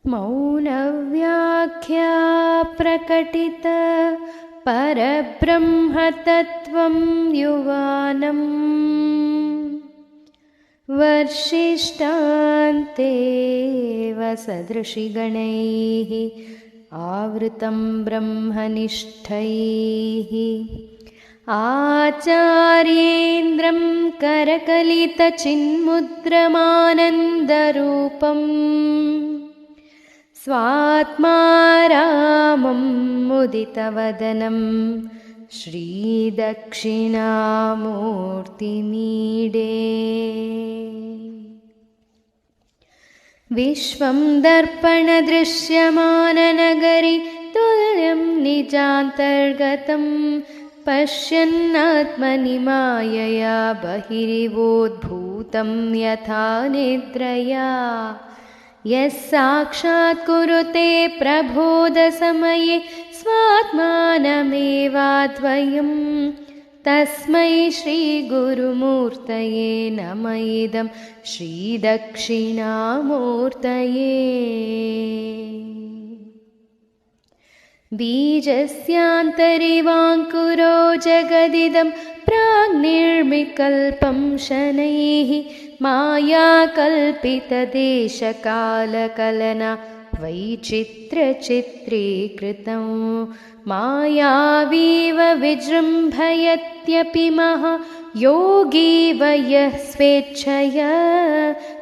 मौनव्याख्या प्रकटित परब्रह्मतत्त्वं युवानम् वर्षिष्ठान्तेव सदृशिगणैः आवृतं ब्रह्मनिष्ठैः आचार्येन्द्रं करकलितचिन्मुद्रमानन्दरूपम् स्वात्मा रामं मुदितवदनं श्रीदक्षिणामूर्तिमीडे। विश्वं दर्पणदृश्यमाननगरि तुल्यं निजान्तर्गतं पश्यन्नात्मनि मायया बहिरिवोद्भूतं यथा निद्रया। यः साक्षात् कुरुते प्रबोधसमये स्वात्मानमेवाद्वयं तस्मै श्रीगुरुमूर्तये नम इदं श्रीदक्षिणामूर्तये। बीजस्यान्तरिवाङ्कुरो जगदिदं प्राग्निर्मिकल्पं शनैः मायाकल्पितदेशकालकलना वैचित्र्यचित्रीकृतं मायावीव विजृम्भयत्यपि महायोगी वयः स्वेच्छया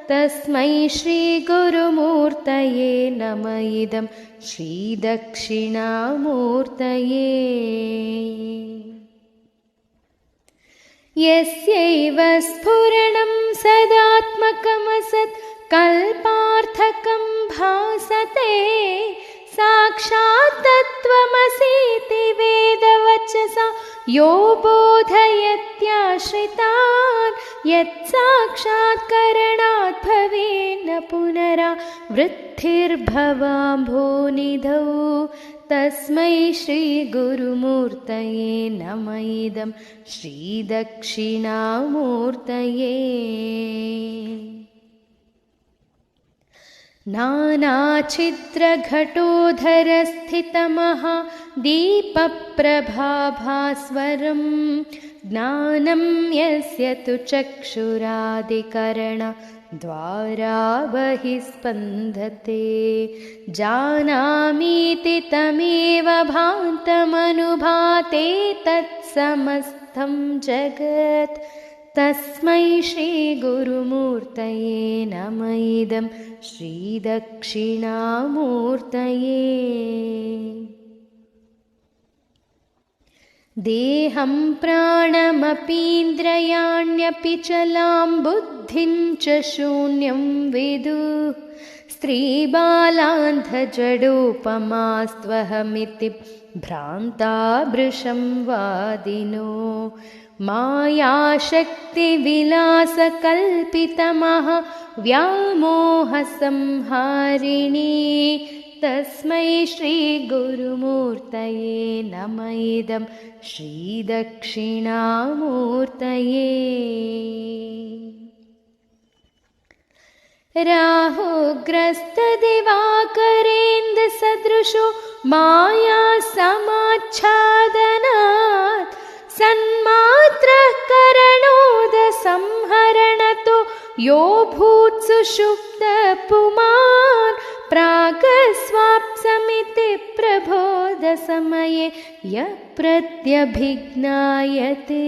तस्मै श्रीगुरुमूर्तये नम इदं श्रीदक्षिणामूर्तये। यस्यैव स्फुरणं सदात्मकमसत् कल्पार्थकं भासते साक्षात् तत्त्वमसीति वेदवचसा यो बोधयत्याश्रितान् यत्साक्षात्करणात् भवेन्न पुनरावृत्तिर्भवाम्भोनिधौ तस्मै श्रीगुरुमूर्तये नम इदं श्रीदक्षिणामूर्तये। नानाच्छिद्रघटोधरस्थितमहादीपप्रभाभास्वरं ज्ञानं यस्य तु चक्षुरादिकरणद्वारा बहिस्पन्दते जानामीति तमेव भान्तमनुभाते तत्समस्तं जगत् तस्मै श्रीगुरुमूर्तये नम इदं श्रीदक्षिणामूर्तये। देहं प्राणमपीन्द्रियाण्यपि चलां बुद्धिं च शून्यं विदुः स्त्रीबालान्धजडोपमास्त्वहमिति भ्रान्ताभृशं वादिनो मायाशक्तिविलासकल्पितमहाव्यामोहसंहारिणी तस्मै श्रीगुरुमूर्तये नम इदं श्रीदक्षिणामूर्तये। राहुग्रस्तदिवाकरेन्दुसदृशो मायासमाच्छादनात् सन्मात्रः करणोदसंहरणतो यो भूत्सुषुप्तपुमान् प्रागस्वाप्समिति प्रबोधसमये यः प्रत्यभिज्ञायते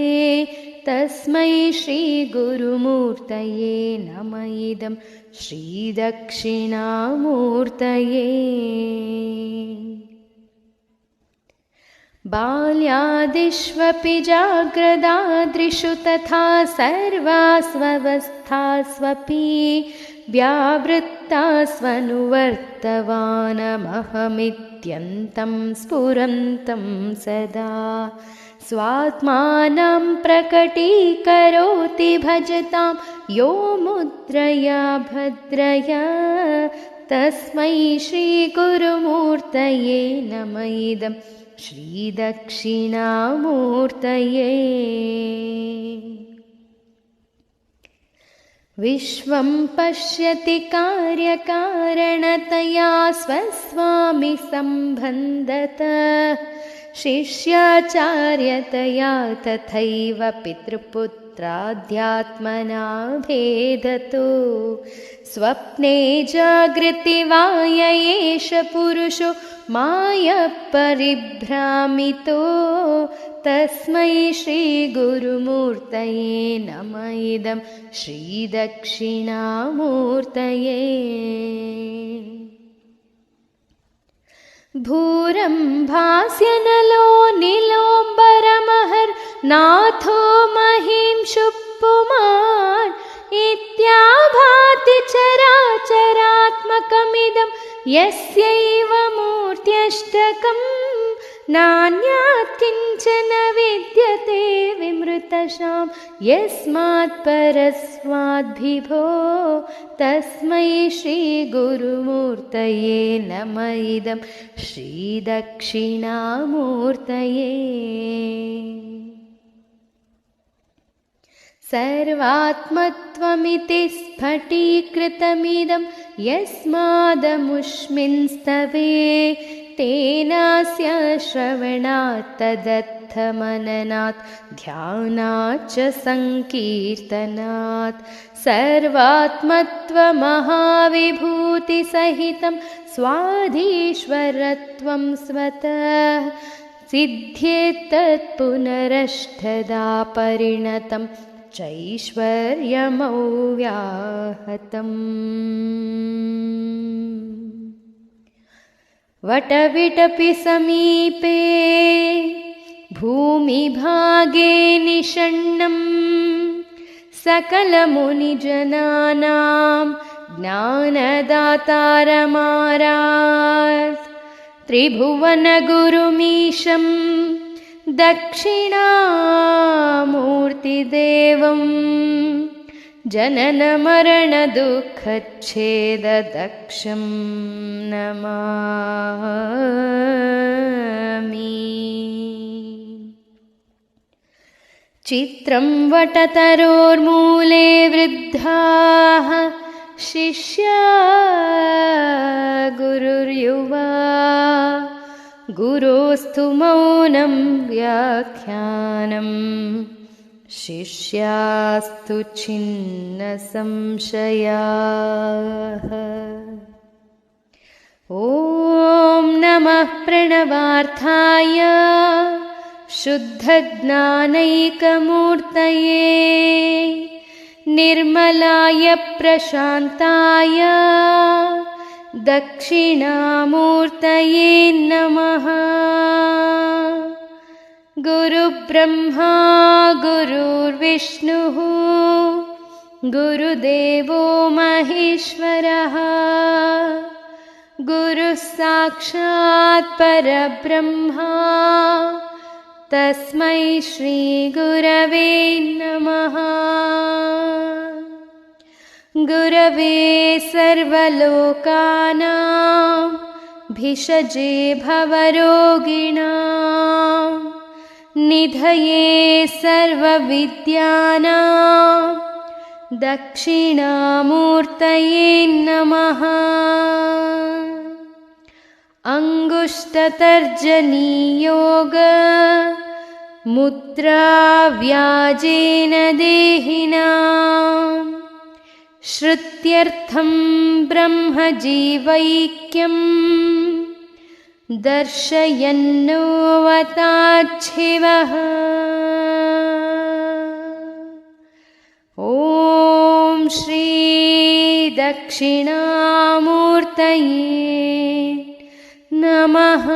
तस्मै श्रीगुरुमूर्तये नम इदं श्रीदक्षिणामूर्तये। बाल्यादिष्वपि जाग्रदादृशु तथा सर्वास्वस्थास्वपि व्यावृत्तास्वनुवर्तमानमहमित्यन्तं स्फुरन्तं सदा स्वात्मानं प्रकटीकरोति भजतां यो मुद्रया भद्रया तस्मै श्रीगुरुमूर्तये नम इदं श्रीदक्षिणामूर्तये। विश्वं पश्यति कार्यकारणतया स्वस्वामि सम्बन्धतः शिष्याचार्यतया तथैव पितृपुत्राध्यात्मना भेदतो स्वप्ने जागृति वा य एष पुरुषो मायापरिभ्रामितो तस्मै श्रीगुरुमूर्तये नम इदं श्रीदक्षिणामूर्तये। भूरम्भास्यनलो नीलोऽम्बरमहर्नाथो महीं शुप्पुमान् इत्याभाति चराचरात्मकमिदं यस्यैव मूर्त्यष्टकम् नान्यात् किञ्चन विद्यते विमृतशां यस्मात् परस्माद्विभो तस्मै श्रीगुरुमूर्तये नम इदं श्रीदक्षिणामूर्तये। सर्वात्मत्वमिति स्फटिकृतमिदं यस्मादमुष्मिंस्तवे तेनास्य श्रवणात् तदर्थमननात् ध्यानात् च संकीर्तनात् सर्वात्मत्वमहाविभूतिसहितं स्वाधीश्वरत्वं स्वतः सिद्ध्येत्तत्पुनरष्टधा परिणतं चैश्वर्यमव्याहतम्। वटविटपि समीपे भूमिभागे निषण्णं सकलमुनिजनानां ज्ञानदातारमारात् त्रिभुवनगुरुमीशं दक्षिणामूर्तिदेवं जननमरणदुःखच्छेददक्षं नमामि। चित्रं वटतरोर्मूले वृद्धाः शिष्या गुरुर्युवा गुरोस्तु मौनं व्याख्यानम् शिष्यास्तु छिन्नसंशयाः। ॐ नमः प्रणवार्थाय शुद्धज्ञानैकमूर्तये निर्मलाय प्रशान्ताय दक्षिणामूर्तये नमः। गुरुब्रह्मा गुरुर्विष्णुः गुरुदेवो महेश्वरः गुरुः साक्षात् परब्रह्मा तस्मै श्रीगुरवे नमः। गुरवे सर्वलोकानां भिषजे भवरोगिणां निधये सर्वविद्यानां दक्षिणामूर्तये नमः। अंगुष्ठतर्जनीयोग मुद्रा व्याजेन देहिनां श्रुत्यर्थं ब्रह्मजीवैक्यं दर्शयन्नोऽवताच्छिवः। ॐ श्री दक्षिणामूर्तये नमः।